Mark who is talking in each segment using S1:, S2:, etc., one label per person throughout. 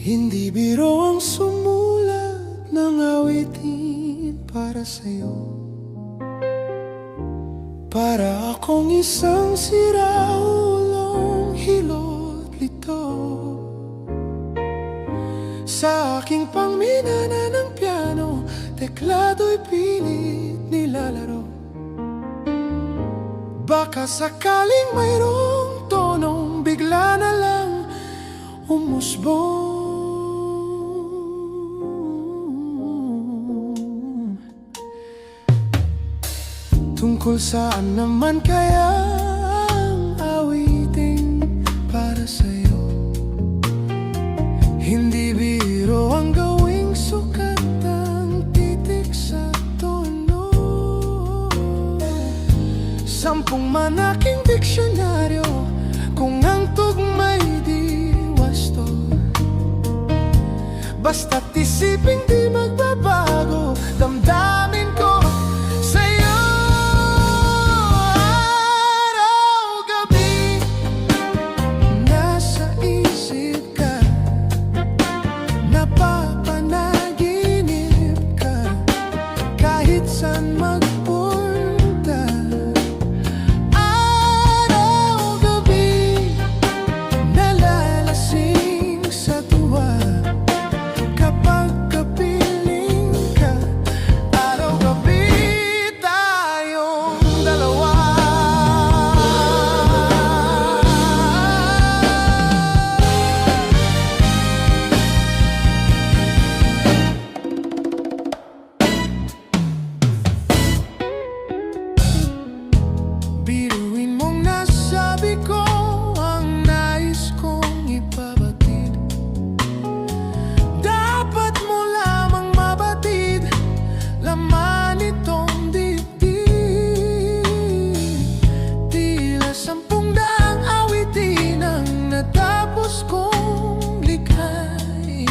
S1: Hindi biro ang sumulat ng awitin para sa'yo. Para akong isang siraulong hilot lito. Sa aking pangminana ng piano, teklado'y pilit nilalaro. Baka sakaling mayroong tonong bigla na lang umusbong. Tungkol saan naman kaya ang awiting para sa'yo? Hindi biro ang gawing sukat ang titik sa tono. 10 man aking diksyonaryo, kung ang tugma'y di wasto. Basta't isiping di magbabago, damdamin ko sa'yo. Araw-gabi, nasa isip ka, napapanaginip ka, kahit saan magpunta. Araw-gabi, nalalasing sa tuwa kapag kapiling ka. Araw-gabi, tayong dalawa. Biruin mong nasabi ko ang nais kong ipabatid. Dapat mo lamang mabatid laman itong dibdib. Tila 10,000 awitin ang natapos kong likhain.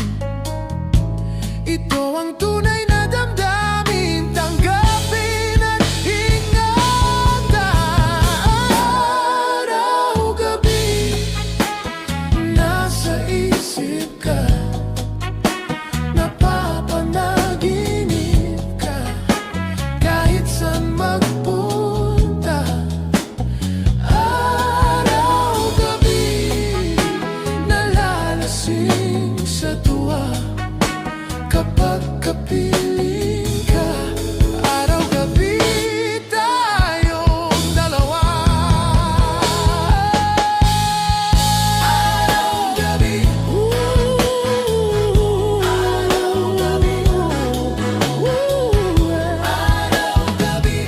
S1: Ito ang tunay na damdamin, tanggapin at ingatan. Araw-gabi, nasa isip ka, napapanaginip ka, kahit saan magpunta. Araw-gabi, nalalasing sa tuwa kapag kapiling ka. Araw-gabi, tayong dalawa. Araw-gabi, araw-gabi, araw-gabi,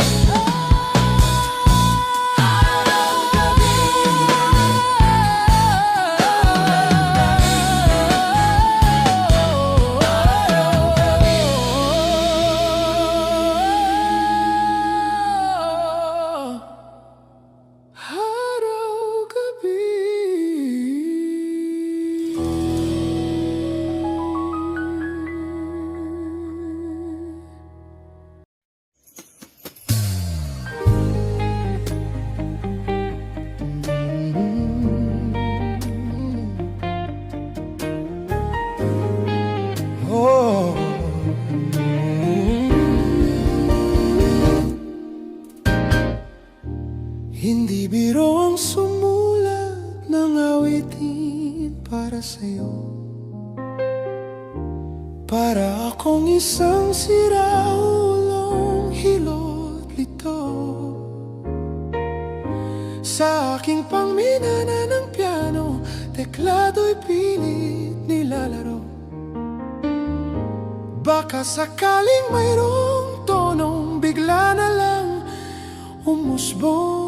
S1: oh. Hindi biro ang sumulat ng awitin para sa'yo. Para akong isang siraulong hilot lito. Sa aking pangminana ng piano, teklado'y pilit nilalaro. Baka sakaling mayroong tonong bigla na lang umusbong.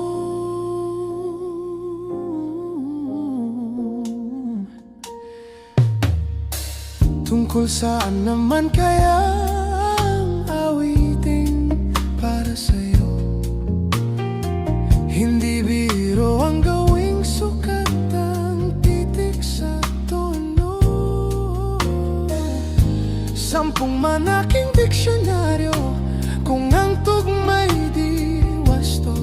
S1: Tungkol saan naman kaya ang awiting para sa'yo? Hindi biro ang gawing sukat ang titik sa tono. 10 man aking diksyonaryo, kung ang tugma'y di wasto.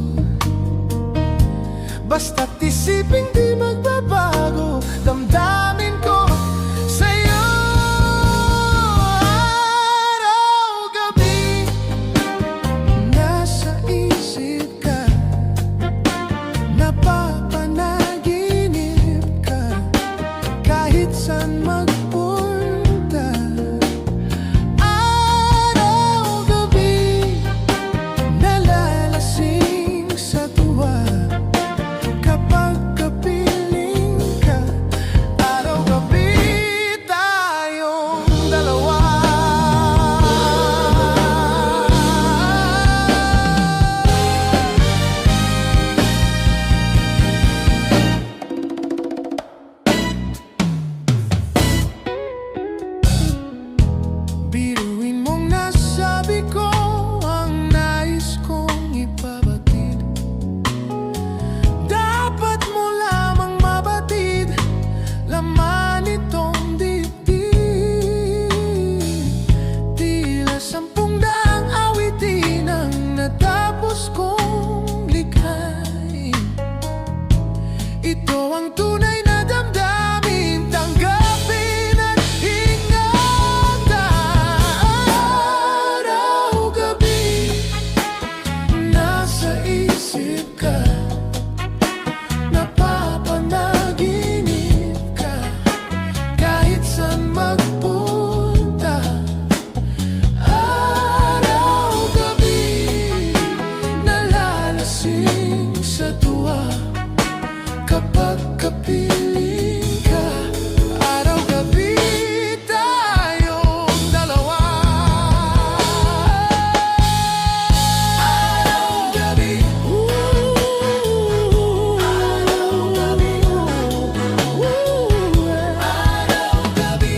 S1: Basta't isiping di magbabago, damdamin ko sa'yo. Ito ang tunay na damdamin, tanggapin at ingatan. Araw-gabi, nasa isip ka, napapanaginip ka, kahit saan magpunta. Araw-gabi, nalalasing sa tuwa kapag kapiling ka. Araw-gabi, tayong dalawa. Araw-gabi, araw-gabi, araw-gabi,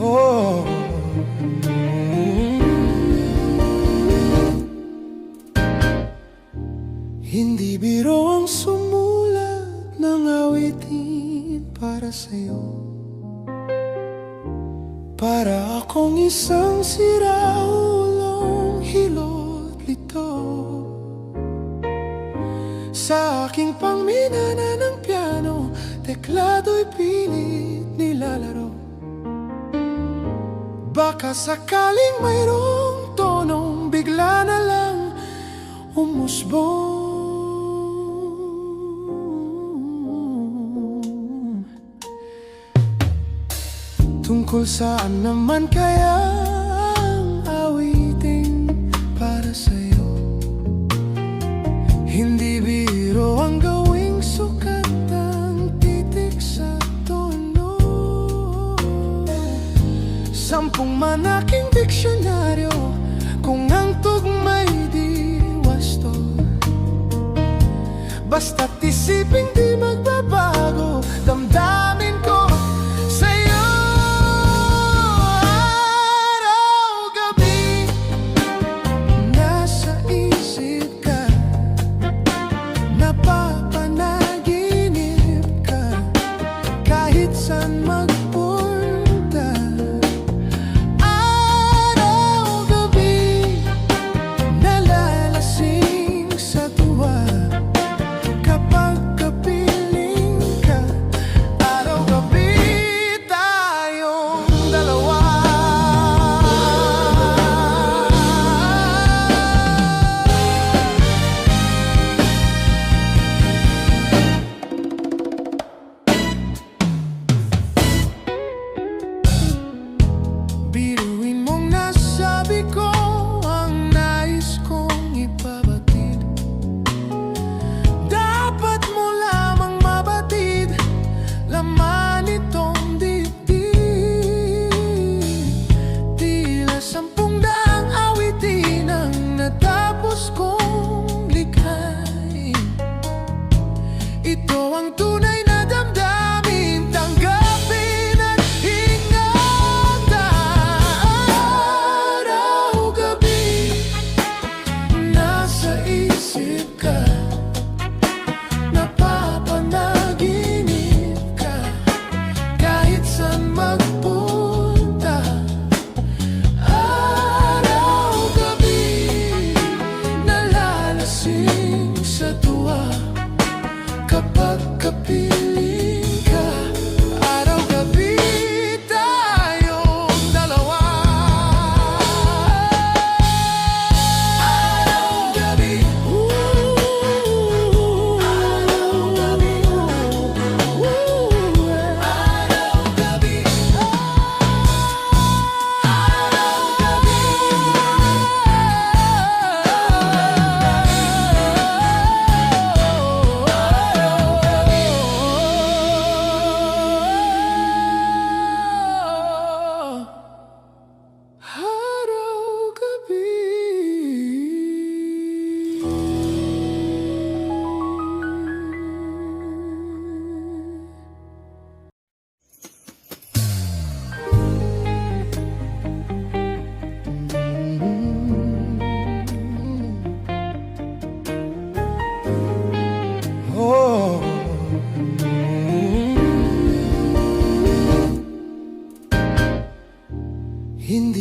S1: oh. Hindi biro ang sumulat ng awitin para sa'yo. Para akong isang siraulong hilot lito. Sa aking pangminana ng piano, teklado'y pilit nilalaro. Baka sakaling mayroong tonong bigla na lang umusbong. Tungkol saan naman kaya ang awiting para sa'yo? Hindi biro ang gawing sukat ang titik sa tono. 10 manaking diksyonaryo kung ang tugma'y di wasto. Basta't isiping di magbabago damdamin ko sa'yo. Araw-gabi, nasa isip ka, napapanaginip ka, kahit saan magpunta. Araw-gabi, nalalasing sa tuwa kapag kapiling ka. Araw-gabi,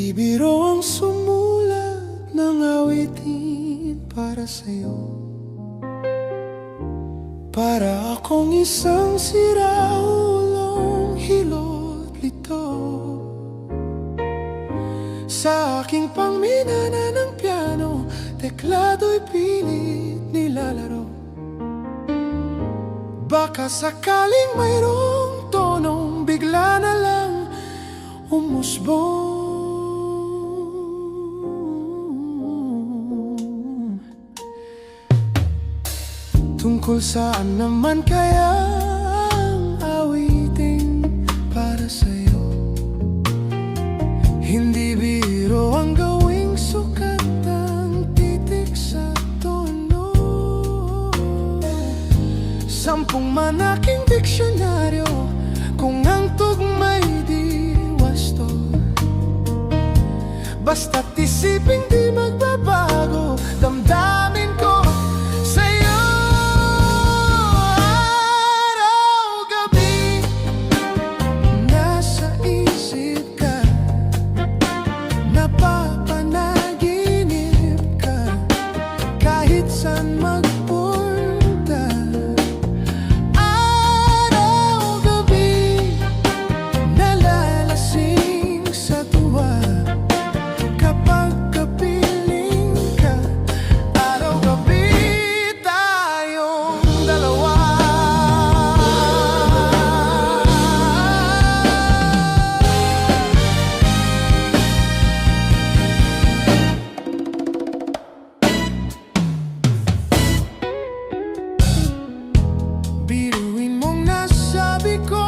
S1: Hindi biro ang sumulat ng awitin para sa'yo. Para akong isang siraulong hilot lito. Sa aking pangminana ng piano, teklado'y pilit nilalaro. Baka sakaling mayroong tonong bigla na lang umusbong. Tungkol saan naman kaya ang awiting para sa'yo? Hindi biro ang gawing sukat ang titik sa tono. 10 manaking diksyonaryo kung ang tugma'y di wasto. Basta't isiping di magbabago damdamin ko sa'yo. Araw-gabi nasa isip ka, napapanaginip ka, kahit saan magpunta. Araw-gabi nalalasing sa tuwa kapag kapiling ka. Araw-gabi tayong dalawa. Biruin mong nasabi ko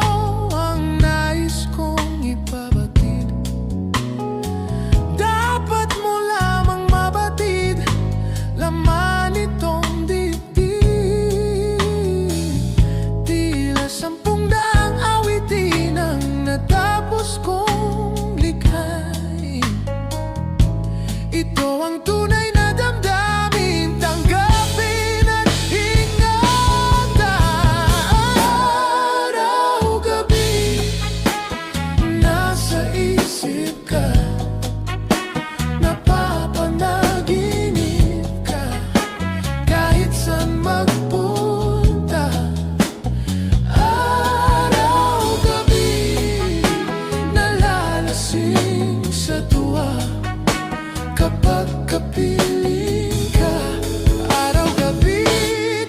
S1: ang nais kong ipabatid. Dapat mo lamang mabatid laman itong dibdib. Tila 10 daang awitin ang natapos kong likhain. Ito ang tunay na damdamin, tanggapin at ingatan. Araw-gabi nasa isip ka, napapanaginip ka, kahit saan magpunta. Araw-gabi nalalasing sa tuwa kapag kapiling ka. Araw-gabi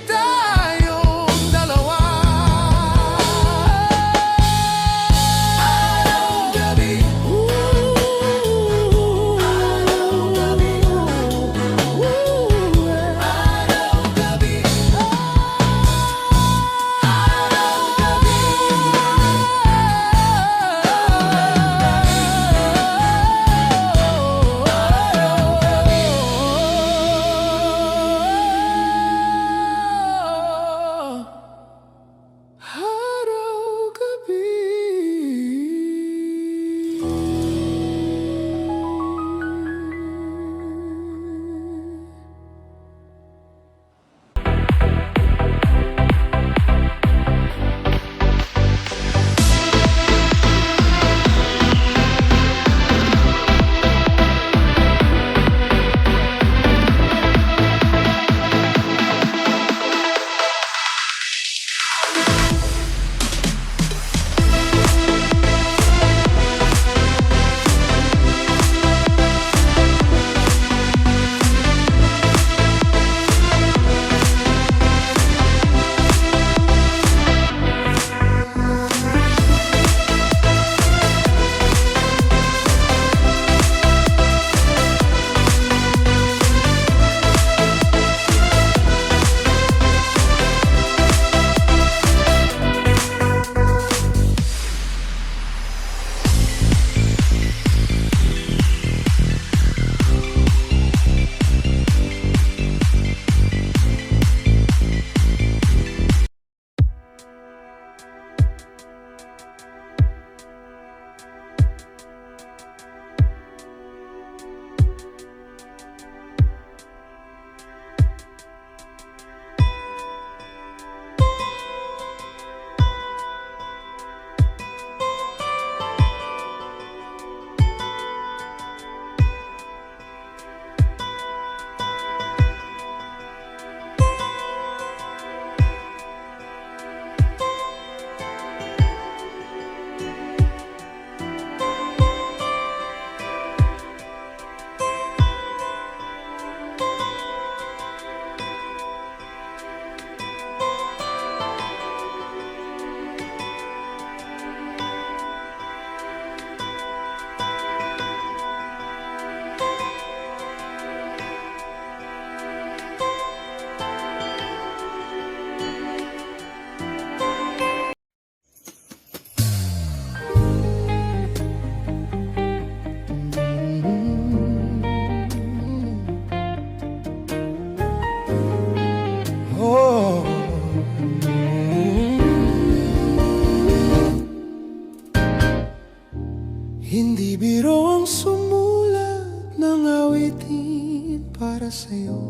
S1: tayong dalawa. Araw-gabi, araw-gabi, araw-gabi, araw-gabi. para sa'yo.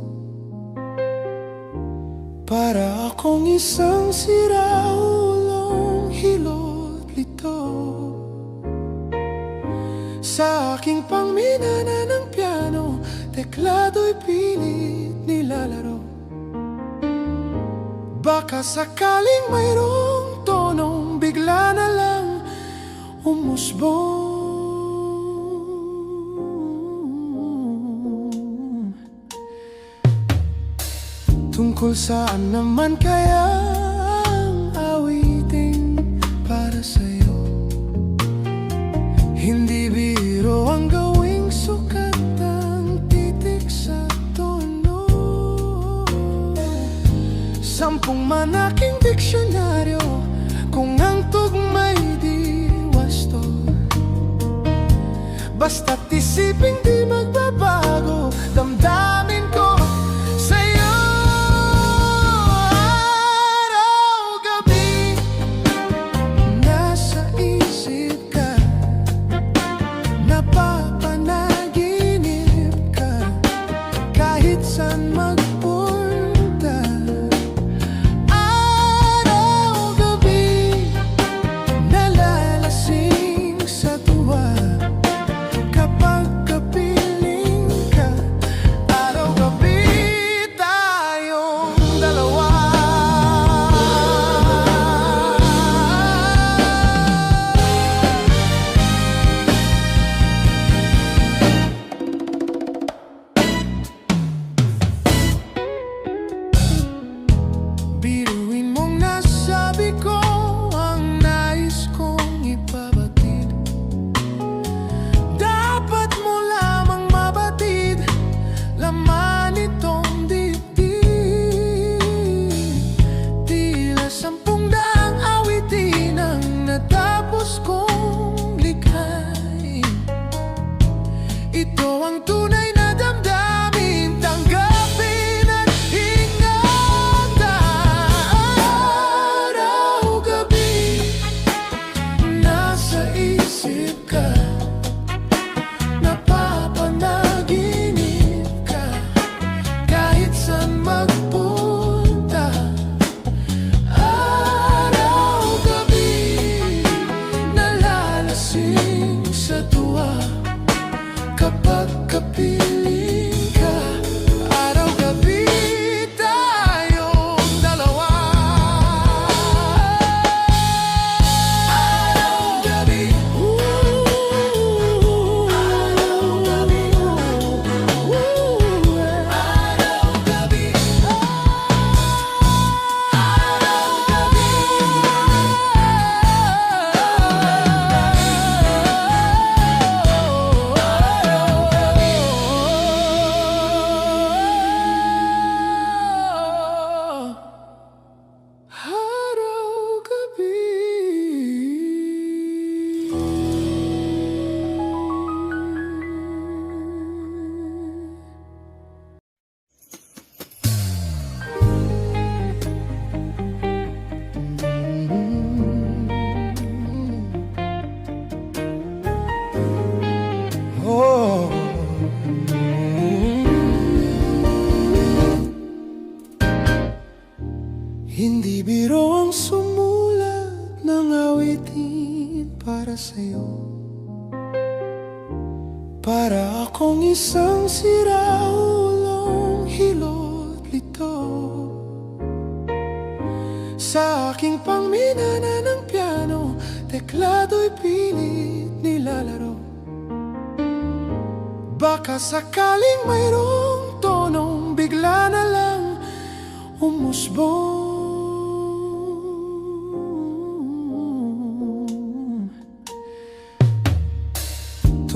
S1: Para akong isang siraulong hilot lito sa aking pangminana ng piano, teklado'y pilit nilalaro. Baka sakaling mayroong tonong bigla na lang umusbong. Tungkol saan naman kaya ang awiting para sa'yo? Hindi biro ang gawing sukat ang titik sa tono. 10 manaking diksyonaryo kung ang tugma'y di wasto. Basta't isiping di magbabago damdamin ko sa'yo. Araw-gabi nasa isip ka, napapanaginip ka, kahit saan magpunta. Araw-gabi nalalasing sa tuwa kapag kapiling ka. Araw-gabi tayong dalawa. Biruin mong nasabi ko ang nais kong ipabatid. Dapat mo lamang mabatid laman itong dibdib. Tila 10 daang awitin ang natapos kong likhain. Ito ang tunay na damdamin, tanggapin at ingatan. Araw-gabi nasa isip ka, napapanaginip ka, kahit saan magpunta. Araw-gabi nalalasing sa tuwa kapag kapiling ka. Araw-gabi tayong dalawa. Araw-gabi, araw-gabi, araw-gabi, oh. Hindi biro ang sumulat ng awitin para sa'yo. Para akong isang siraulong hilot lito sa aking pangminana ng piano, teklado'y pilit nilalaro. Baka sakaling mayroong tonong bigla na lang umusbong.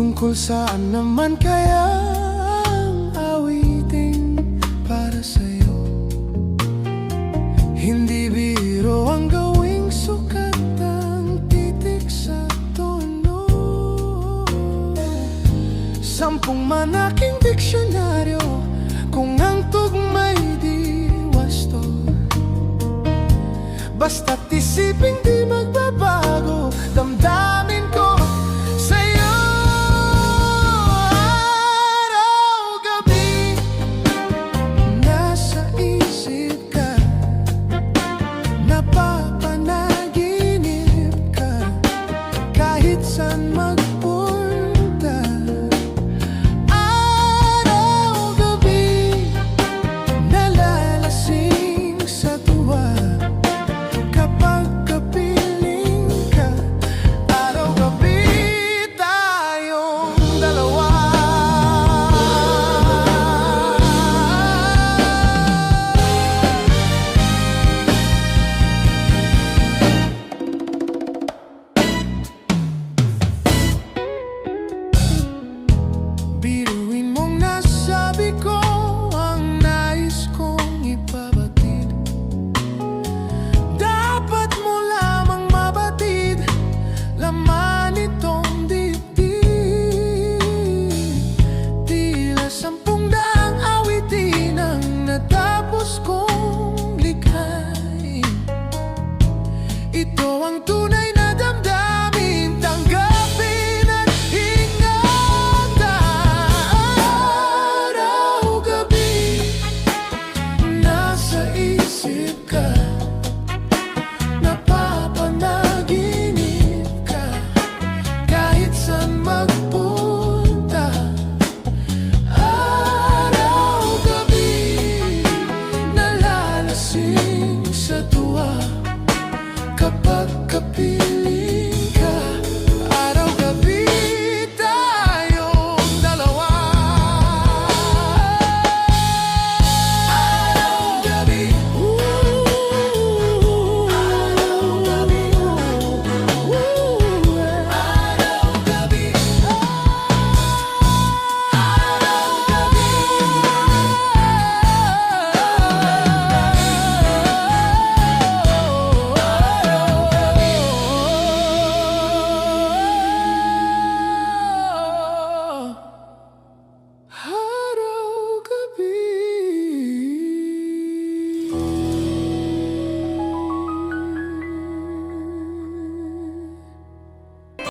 S1: Tungkol saan naman kaya ang awiting para sa'yo? Hindi biro ang gawing sukat ang titik sa tono. 10 manaking diksyonaryo kung ang tugma'y di wasto. Basta't isiping di magbabago damdamin